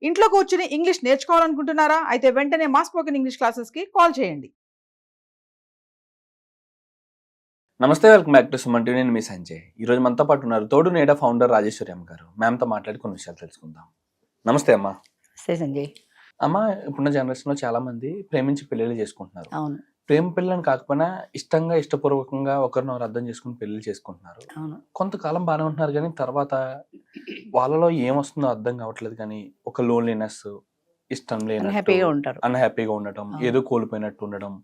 ఇంట్లో కూర్చుని ఇంగ్లీష్ నేర్చుకోవాలనుకుంటున్నారా? అయితే వెంటనే మా స్పోకెన్ ఇంగ్లీష్ క్లాసెస్‌కి కాల్ చేయండి. నమస్తే, welcome back to Suman TV. నేను మీ సంజయ్. ఈరోజు మనతో పాటు ఉన్నారు తోడు నీడ ఫౌండర్ రాజేశ్వరి అమ్మ గారు. మ్యామ్తో మాట్లాడి కొన్ని విషయాలు తెలుసుకుందాం. నమస్తే అమ్మ. సరే సంజయ్. అమ్మ, ఇప్పుడున్న జనరేషన్లో చాలా మంది ప్రేమించి పెళ్ళిళ్ళు చేసుకుంటున్నారు. అవును. ప్రేమ పెళ్ళని కాకపోయినా ఇష్టంగా ఇష్టపూర్వకంగా ఒకరినొకరు అర్థం చేసుకుని పెళ్లి చేసుకుంటున్నారు. అవును. కొంతకాలం బాగానే ఉంటున్నారు, కానీ తర్వాత వాళ్ళలో ఏమొస్తుందో అర్థం కావట్లేదు. కానీ ఒక లోన్లీనెస్, ఇష్టం లేని హ్యాపీగా ఉంటారు, అన్హ్యాపీగా ఉండటం, ఏదో కోల్పోయినట్టు ఉండడం,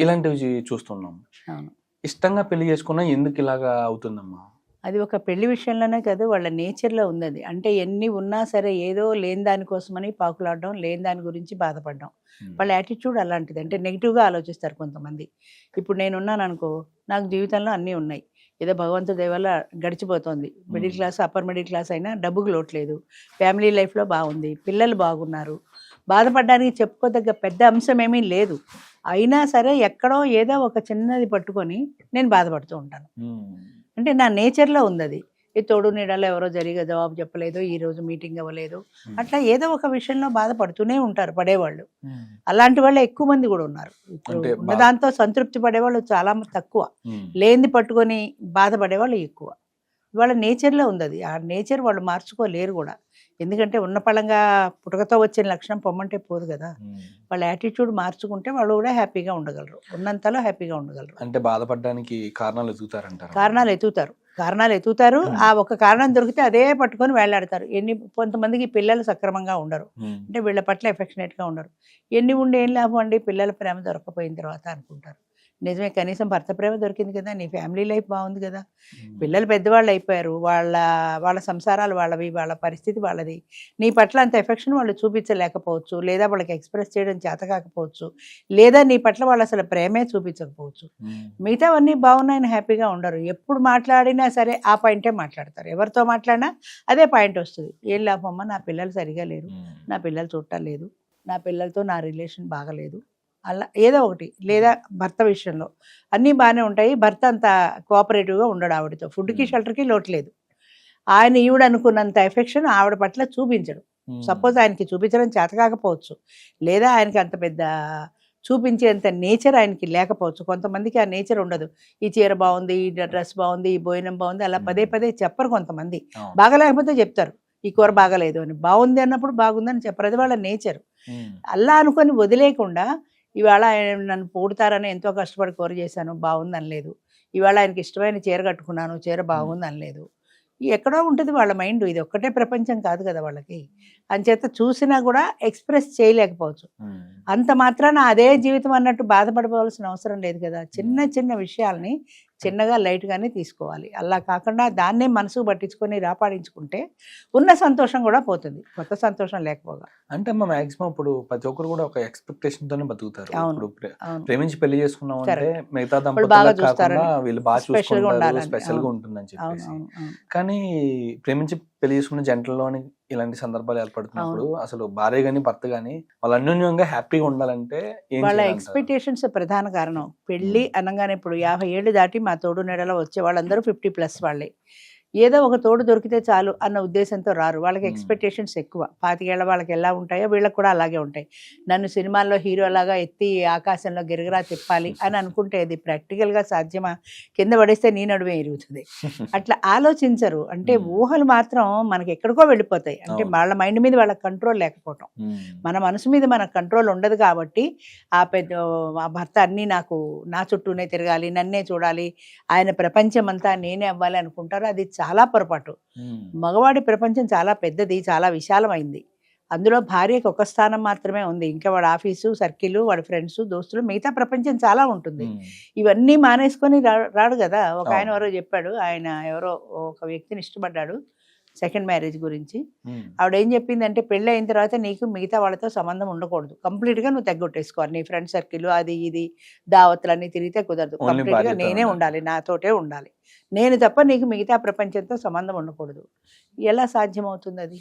ఇలాంటివి చూస్తున్నాం. అవును. ఇష్టంగా పెళ్లి చేసుకున్నా ఎందుకు ఇలాగా అవుతుందమ్మా? అది ఒక పెళ్లి విషయంలోనే కాదు, వాళ్ళ నేచర్లో ఉంది అది. అంటే ఎన్ని ఉన్నా సరే ఏదో లేని దానికోసమని పాకులాడడం, లేని దాని గురించి బాధపడడం. వాళ్ళ యాటిట్యూడ్ అలాంటిది. అంటే నెగిటివ్గా ఆలోచిస్తారు కొంతమంది. ఇప్పుడు నేనున్నాను అనుకో, నాకు జీవితంలో అన్నీ ఉన్నాయి, ఏదో భగవంతుడి దయ వల్ల గడిచిపోతుంది. Middle class, upper middle class అయినా డబ్బుకు లోట్లేదు, ఫ్యామిలీ లైఫ్లో బాగుంది, పిల్లలు బాగున్నారు, బాధపడడానికి చెప్పుకోదగ్గ పెద్ద అంశం ఏమీ లేదు. అయినా సరే ఎక్కడో ఏదో ఒక చిన్నది పట్టుకొని నేను బాధపడుతూ ఉంటాను. అంటే నా నేచర్లో ఉంది అది. ఈ తోడు నీడలో ఎవరో జరిగే జవాబు చెప్పలేదు, ఈరోజు మీటింగ్ అవ్వలేదు, అట్లా ఏదో ఒక విషయంలో బాధపడుతూనే ఉంటారు పడేవాళ్ళు. అలాంటి వాళ్ళు ఎక్కువ మంది కూడా ఉన్నారు. ఇప్పుడు ఉన్నదాంతో సంతృప్తి పడేవాళ్ళు చాలా తక్కువ, లేనిది పట్టుకొని బాధపడేవాళ్ళు ఎక్కువ. వాళ్ళ నేచర్లో ఉంది అది. ఆ నేచర్ వాళ్ళు మార్చుకోలేరు కూడా. ఎందుకంటే ఉన్న పళంగా పుటకతో వచ్చిన లక్షణం పొమ్మంటే పోదు కదా. వాళ్ళ యాటిట్యూడ్ మార్చుకుంటే వాళ్ళు కూడా హ్యాపీగా ఉండగలరు, ఉన్నంతలో హ్యాపీగా ఉండగలరు. అంటే బాధపడడానికి కారణాలు ఎదుగుతారంటారు. కారణాలు ఎత్తుతారు. ఆ ఒక కారణం దొరికితే అదే పట్టుకొని వేళ్లాడతారు. కొంతమందికి పిల్లలు సక్రమంగా ఉండరు, అంటే వీళ్ళ పట్ల ఎఫెక్షనేట్గా ఉండరు. ఎన్ని ఉండి ఏం లాభం అండి, పిల్లల ప్రేమ దొరకపోయిన తర్వాత అనుకుంటారు. నిజమే, కనీసం భర్త ప్రేమ దొరికింది కదా, నీ ఫ్యామిలీ లైఫ్ బాగుంది కదా, పిల్లలు పెద్దవాళ్ళు అయిపోయారు, వాళ్ళ సంసారాలు వాళ్ళవి, వాళ్ళ పరిస్థితి వాళ్ళది. నీ పట్ల అంత ఎఫెక్షన్ వాళ్ళు చూపించలేకపోవచ్చు, లేదా వాళ్ళకి ఎక్స్ప్రెస్ చేయడం చేత కాకపోవచ్చు, లేదా నీ పట్ల వాళ్ళు అసలు ప్రేమే చూపించకపోవచ్చు. మిగతావన్నీ బాగున్నాయని హ్యాపీగా ఉండరు. ఎప్పుడు మాట్లాడినా సరే ఆ పాయింటే మాట్లాడతారు. ఎవరితో మాట్లాడినా అదే పాయింట్ వస్తుంది. ఏం లాభమ్మా, నా పిల్లలు సరిగా లేరు, నా పిల్లలు చూడటం లేదు, నా పిల్లలతో నా రిలేషన్ బాగలేదు, అలా ఏదో ఒకటి. లేదా భర్త విషయంలో అన్నీ బాగానే ఉంటాయి, భర్త అంత కోఆపరేటివ్గా ఉండడు ఆవిడతో, ఫుడ్కి షెల్టర్కి లోట్లేదు. ఆయన ఈవిడ అనుకున్నంత ఎఫెక్షన్ ఆవిడ పట్ల చూపించడు. సపోజ్ ఆయనకి చూపించడం చేత కాకపోవచ్చు, లేదా ఆయనకి అంత పెద్ద చూపించేంత నేచర్ ఆయనకి లేకపోవచ్చు. కొంతమందికి ఆ నేచర్ ఉండదు. ఈ చీర బాగుంది, ఈ డ్రెస్ బాగుంది, ఈ భోజనం బాగుంది, అలా పదే పదే చెప్పరు. కొంతమంది బాగలేకపోతే చెప్తారు, ఈ కూర బాగలేదు అని. బాగుంది అన్నప్పుడు బాగుందని చెప్పరు, అది వాళ్ళ నేచర్. అలా అనుకొని వదిలేయకుండా, ఇవాళ ఆయన నన్ను పొగుడుతారని ఎంతో కష్టపడి కూర చేశాను, బాగుంది అనలేదు. ఇవాళ ఆయనకి ఇష్టమైన చీర కట్టుకున్నాను, చీర బాగుంది అనలేదు. ఎక్కడో ఉంటుంది వాళ్ళ మైండ్. ఇది ఒక్కటే ప్రపంచం కాదు కదా వాళ్ళకి. అంచేత చూసినా కూడా ఎక్స్ప్రెస్ చేయలేకపోవచ్చు. అంత మాత్రాన అదే జీవితం అన్నట్టు బాధపడవలసిన అవసరం లేదు కదా. చిన్న చిన్న విషయాల్ని చిన్నగా లైట్గానే తీసుకోవాలి. అలా కాకుండా దాన్నే మనసుకు పట్టించుకొని రాపాడించుకుంటే ఉన్న సంతోషం కూడా పోతుంది, కొత్త సంతోషం లేకపోగా. అంటే అమ్మ, మాక్సిమం ఇప్పుడు ప్రతి ఒక్కరు కూడా ఒక ఎక్స్పెక్టేషన్ తోనే బతుకుతారు. ఇప్పుడు ప్రేమించి పెళ్లి చేసుకున్నాం అంటే మిగతా దంపతులకు కాకుండా వీళ్ళు బాగా చూసుకుంటారు, స్పెషల్ గా ఉంటుందని చెప్పేసి. కానీ ప్రేమించి పెళ్లి చేసుకున్న జంటల్లోని ఇలాంటి సందర్భాలు ఏర్పడుతున్నప్పుడు అసలు భార్య గాని భర్త గాని వాళ్ళు అన్యోన్యంగా హ్యాపీగా ఉండాలంటే వాళ్ళ ఎక్స్పెక్టేషన్స్ ప్రధాన కారణం. పెళ్లి అనగానే ఇప్పుడు 50 ఏళ్ళు దాటి మా తోడు నెడలో వచ్చే వాళ్ళందరూ 50+ వాళ్ళే. ఏదో ఒక తోడు దొరికితే చాలు అన్న ఉద్దేశంతో రారు. వాళ్ళకి ఎక్స్పెక్టేషన్స్ ఎక్కువ. 25 ఏళ్ల వాళ్ళకి ఎలా ఉంటాయో వీళ్ళకి కూడా అలాగే ఉంటాయి. నన్ను సినిమాల్లో హీరోలాగా ఎత్తి ఆకాశంలో గిరగిరా తిప్పాలి అని అనుకుంటే అది ప్రాక్టికల్గా సాధ్యమా? కింద పడేస్తే నీ నడుమే ఇరుగుతుంది. అట్లా ఆలోచించరు. అంటే ఊహలు మాత్రం మనకి ఎక్కడికో వెళ్ళిపోతాయి. అంటే వాళ్ళ మైండ్ మీద వాళ్ళకి కంట్రోల్ లేకపోవటం. మన మనసు మీద మనకు కంట్రోల్ ఉండదు కాబట్టి ఆ భర్త అన్నీ నా చుట్టూనే తిరగాలి, నన్నే చూడాలి, ఆయన ప్రపంచం అంతా నేనే అవ్వాలి అనుకుంటారు. అది చాలా పొరపాటు. మగవాడి ప్రపంచం చాలా పెద్దది, చాలా విశాలమైంది. అందులో భార్యకు ఒక స్థానం మాత్రమే ఉంది. ఇంకా వాడి ఆఫీసు సర్కిల్, వాడి ఫ్రెండ్స్, దోస్తులు, మిగతా ప్రపంచం చాలా ఉంటుంది. ఇవన్నీ మానేసుకొని రాడు కదా. ఒక ఆయన ఎవరో చెప్పాడు, ఆయన ఎవరో ఒక వ్యక్తిని ఇష్టపడ్డాడు సెకండ్ మ్యారేజ్ గురించి. ఆవిడ ఏం చెప్పిందంటే, పెళ్ళి అయిన తర్వాత నీకు మిగతా వాళ్ళతో సంబంధం ఉండకూడదు, కంప్లీట్గా నువ్వు తగ్గొట్టేసుకోవాలి. నీ ఫ్రెండ్ సర్కిల్ అది ఇది దావత్లన్నీ తిరిగితే కుదరదు, కంప్లీట్గా నేనే ఉండాలి, నాతోటే ఉండాలి, నేను తప్ప నీకు మిగతా ప్రపంచంతో సంబంధం ఉండకూడదు. ఎలా సాధ్యమవుతుంది? అది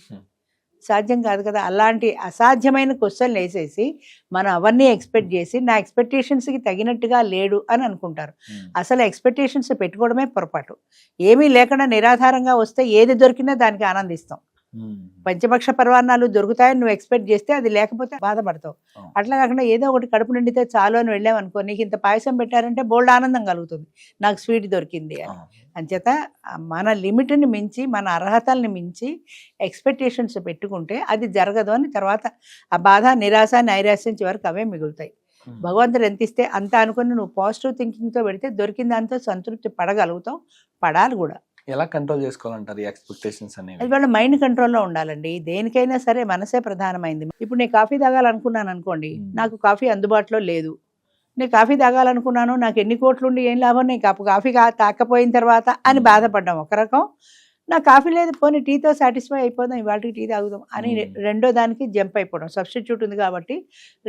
సాధ్యం కాదు కదా. అలాంటి అసాధ్యమైన క్వశ్చన్లు వేసేసి మనం అవన్నీ ఎక్స్పెక్ట్ చేసి నా ఎక్స్పెక్టేషన్స్కి తగినట్టుగా లేడు అని అనుకుంటారు. అసలు ఎక్స్పెక్టేషన్స్ పెట్టుకోవడమే పొరపాటు. ఏమీ లేకుండా నిరాధారంగా వస్తే ఏది దొరికినా దానికి ఆనందిస్తాం. పంచపక్ష పరమాన్నాలు దొరుకుతాయని నువ్వు ఎక్స్పెక్ట్ చేస్తే అది లేకపోతే బాధపడతావు. అవును. అట్లా కాకుండా ఏదో ఒకటి కడుపు నిండితే చాలు అని వెళ్ళామనుకో, నీకు ఇంత పాయసం పెట్టారంటే బోల్డ్ ఆనందం కలుగుతుంది, నాకు స్వీట్ దొరికింది అని. అంచేత మన లిమిట్ని మించి, మన అర్హతల్ని మించి ఎక్స్పెక్టేషన్స్ పెట్టుకుంటే అది జరగదు అని తర్వాత ఆ బాధ, నిరాశ, నైరాశ్యం చివరికి అవే మిగులుతాయి. భగవంతుడు ఎంత ఇస్తే అంత అనుకుని నువ్వు పాజిటివ్ థింకింగ్తో పెడితే దొరికిన దాంతో సంతృప్తి పడగలుగుతావు, పడాలి కూడా. ఎలా కంట్రోల్ చేసుకోవాలంటారు ఈ ఎక్స్పెక్టేషన్స్ అనేవి? అది వాళ్ళ మైండ్ కంట్రోల్లో ఉండాలండి. దేనికైనా సరే మనసే ప్రధానమైంది. ఇప్పుడు నేను కాఫీ తాగాలనుకున్నాను అనుకోండి, నాకు కాఫీ అందుబాటులో లేదు, నేను కాఫీ తాగాలనుకున్నాను, నాకు ఎన్ని కోట్లుండి ఏం లాభం, నేను కాఫీ తాకపోయిన తర్వాత అని బాధపడ్డాం ఒక రకం. నాకు కాఫీ లేదు, పోనీ టీతో సాటిస్ఫై అయిపోదాం, ఇవాళకి టీ తాగుదాం అని రెండో దానికి జంప్ అయిపోవడం. సబ్స్టిట్యూట్ ఉంది కాబట్టి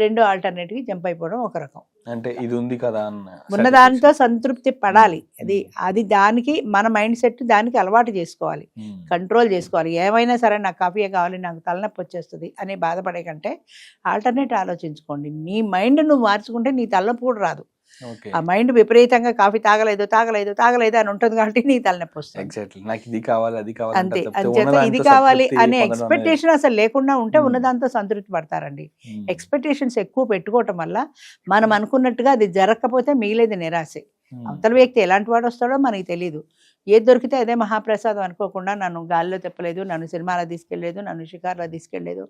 రెండో ఆల్టర్నేటివ్కి జంప్ అయిపోవడం ఒక రకం. అంటే ఇది ఉంది కదా ఉన్నదానితో సంతృప్తి పడాలి. అది దానికి మన మైండ్ సెట్ దానికి అలవాటు చేసుకోవాలి, కంట్రోల్ చేసుకోవాలి. ఏమైనా సరే నాకు కాఫీయే కావాలి, నాకు తలనొప్పి వచ్చేస్తుంది అని బాధపడే కంటే ఆల్టర్నేట్ ఆలోచించుకోండి. నీ మైండ్ నువ్వు మార్చుకుంటే నీ తలనొప్పి కూడా రాదు. ఆ మైండ్ విపరీతంగా కాఫీ తాగలేదు అని ఉంటుంది కాబట్టి నీ తలనొప్పి వస్తుంది. అంతే. అంచేత ఇది కావాలి అనే ఎక్స్పెక్టేషన్ అసలు లేకుండా ఉంటే ఉన్నదాంతో సంతృప్తి పడతారండి. ఎక్స్పెక్టేషన్స్ ఎక్కువ పెట్టుకోవటం వల్ల మనం అనుకున్నట్టుగా అది జరగకపోతే మిగిలేది నిరాశే. అవతల వ్యక్తి ఎలాంటి వాడు వస్తాడో మనకి తెలియదు. ఏది దొరికితే అదే మహాప్రసాదం అనుకోకుండా నన్ను గాల్లో తెప్పలేదు, నన్ను సినిమాలో తీసుకెళ్ళలేదు, నన్ను షికార్లో తీసుకెళ్ళలేదు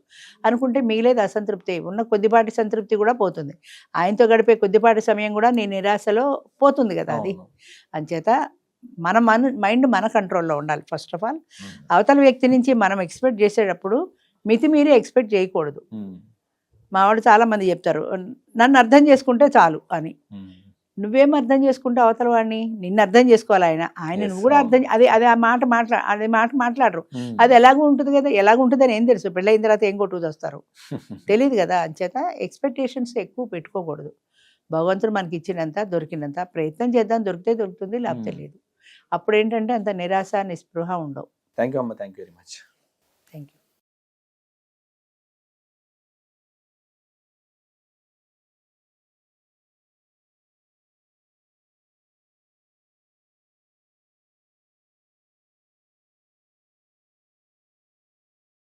అనుకుంటే మిగిలేదు అసంతృప్తి. ఉన్న కొద్దిపాటి సంతృప్తి కూడా పోతుంది. ఆయనతో గడిపే కొద్దిపాటి సమయం కూడా నీ నిరాశలో పోతుంది కదా అది. అంచేత మన మైండ్ మన కంట్రోల్లో ఉండాలి ఫస్ట్ ఆఫ్ ఆల్. అవతల వ్యక్తి నుంచి మనం ఎక్స్పెక్ట్ చేసేటప్పుడు మితిమీరి ఎక్స్పెక్ట్ చేయకూడదు. మా వాడు చాలా మంది చెప్తారు, నన్ను అర్థం చేసుకుంటే చాలు అని. నువ్వేం అర్థం చేసుకుంటావు అవతల వాడిని? నిన్ను అర్థం చేసుకోవాలి ఆయన నువ్వు కూడా అర్థం. అదే ఆ మాట మాట్లాడరు. అది ఎలాగూ ఉంటుంది కదా, ఎలాగుంటుందని ఏం తెలుసు? పెళ్ళైన తర్వాత ఏం కొట్టుకు వస్తారు తెలియదు కదా. అంచేత ఎక్స్పెక్టేషన్స్ ఎక్కువ పెట్టుకోకూడదు. భగవంతుడు మనకి ఇచ్చినంత దొరికినంత ప్రయత్నం చేద్దాం, దొరికితే దొరుకుతుంది, లేకపోతే లేదు. అప్పుడు ఏంటంటే అంత నిరాశ, నిస్పృహ ఉండవు. థ్యాంక్ యూ అమ్మ, థ్యాంక్ యూ వెరీ మచ్.